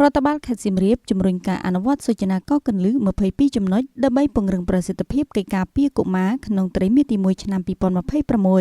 រដ្ឋបាលខេត្តសៀមរាបជំរុញការអនុវត្តសូចនាករគន្លឹះ22ចំណុចដើម្បីពង្រឹងប្រសិទ្ធភាពកិច្ចការពារកុមារក្នុងត្រីមាសទី1ឆ្នាំ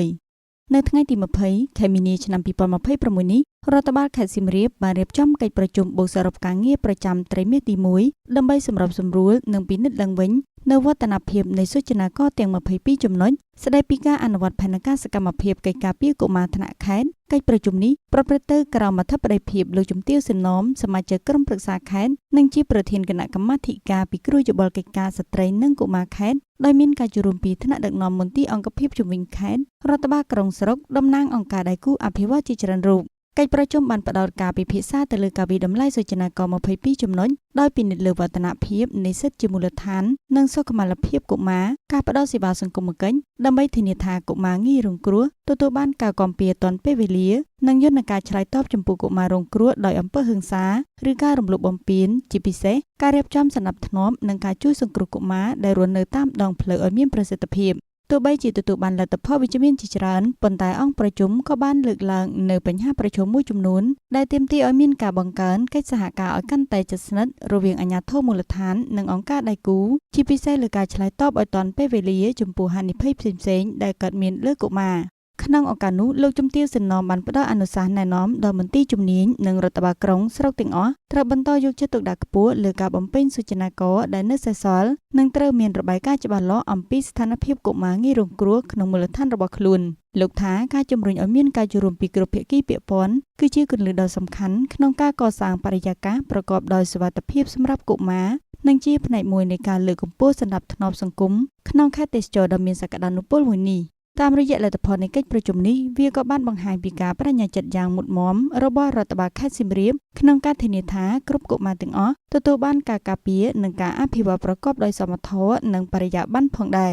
2026នៅថ្ងៃទី20ខែមីនាឆ្នាំ2026នេះរដ្ឋបាលខេត្តសៀមរាបបានរៀបចំកិច្ចប្រជុំបូកសរុបការងារប្រចាំត្រីមាសទី1ដើម្បីសម្របសម្រួលនិងពិនិត្យឡើងវិញនៅវឌ្ឍនភាពនៃសូចនាករទាំង22ចំណុចស្ដីពីការអនុវត្តផែនការសកម្មភាពកិច្ចការពារកុមារថ្នាក់ខេត្តកិច្ចប្រជុំនេះប្រព្រឹត្តទៅក្រោមអធិបតីភាពលោកជំទាវ សឺណមសមាជិកក្រុមប្រឹក្សាខេត្តនិងជាប្រធានគណៈកម្មាធិការពិគ្រោះយោបល់កិច្ចការស្ត្រីនិងកុមារខេត្តដោយមានការចូលរួមពីថ្នាក់ដឹកនាំមន្ទីរអង្គភាពជំនាញខេត្តរដ្ឋបាលក្រុងស្រុកតំណាងអង្គការដៃគូអភិវឌ្ឍន៍ជាច្រើនរូបកិច្ចប្រជុំបានផ្ដោតការពិភាក្សាទៅលើការវិដំឡៃសូចនាករ22ចំណុចដោយពិនិត្យលើវឌ្ឍនភាពនៃសិទ្ធិជាមូលដ្ឋាននិងសុខុមាលភាពកុមារការផ្ដល់សេវាសង្គមគិច្ចដើម្បីធានាថាកុមារងាយរងគ្រោះទទួលបានការគាំពារទាន់ពេលវេលានិងយន្តការឆ្លើយតបចំពោះកុមាររងគ្រោះដោយអំពើហិង្សាឬការរំលោភបំពានជាពិសេសការរៀបចំសណ្ដាប់ធ្នាប់និងការជួយសង្គ្រោះកុមារដែលរស់នៅតាមដងផ្លូវឲ្យមានប្រសិទ្ធភាពទោះបីជាទទួលបានលទ្ធផលវិជ្ជមានជាច្រើនប៉ុន្តែអង្គប្រជុំក៏បានលើកឡើងនៅបញ្ហាប្រឈមមួយចំនួនដែលទាមទារឲ្យមានការបង្កើនកិច្ចសហការឲ្យកាន់តែជិតស្និទ្ធរវាងអាជ្ញាធរមូលដ្ឋាននិងអង្គការដៃគូជាពិសេសលើការឆ្លើយតបឲ្យទាន់ពេលវេលាចំពោះហានិភ័យផ្សេងៗដែលកើតមានលើកុមារក្នុងឱកាសនោះលោកជំទាវ សឺណមបានផ្ដល់អនុសាសន៍ណែនាំដល់មន្ទីរជំនាញនិងរដ្ឋបាលក្រុងស្រុកទាំងអស់ត្រូវបន្តយកចិត្តទុកដាក់ខ្ពស់លើការបំពេញសូចនាករដែលនៅសេសសល់និងត្រូវមានរបាយការណ៍ច្បាស់លាស់អំពីស្ថានភាពកុមារងាយរងគ្រោះក្នុងមូលដ្ឋានរបស់ខ្លួនលោកថាការជំរុញឲ្យមានការចូលរួមពីគ្រប់ភាគីពាក់ព័ន្ធគឺជាគន្លឹះដ៏សំខាន់ក្នុងការកសាងបរិយាកាសប្រកបដោយសុវត្ថិភាពសម្រាប់កុមារនិងជាផ្នែកមួយនៃការលើកកម្ពស់សណ្ដាប់ធ្នាប់សង្គមក្នុងខេត្តទេសចរដ៏មានសក្តានុពលមួយនេះតាមរយៈលទ្ធផលនៃកិច្ចប្រជុំនេះវាក៏បានបង្ហាញពីការបដិញ្ញាចិត្តយ៉ាងមុតមមរបស់រដ្ឋបាលខេត្តសៀមរាបក្នុងការធានាថាគ្រប់កុមារទាំងអស់ទទួលបានការការពារនិងការអភិវឌ្ឍប្រកបដោយសមធម៌និងបរិយាបន្នផងដែរ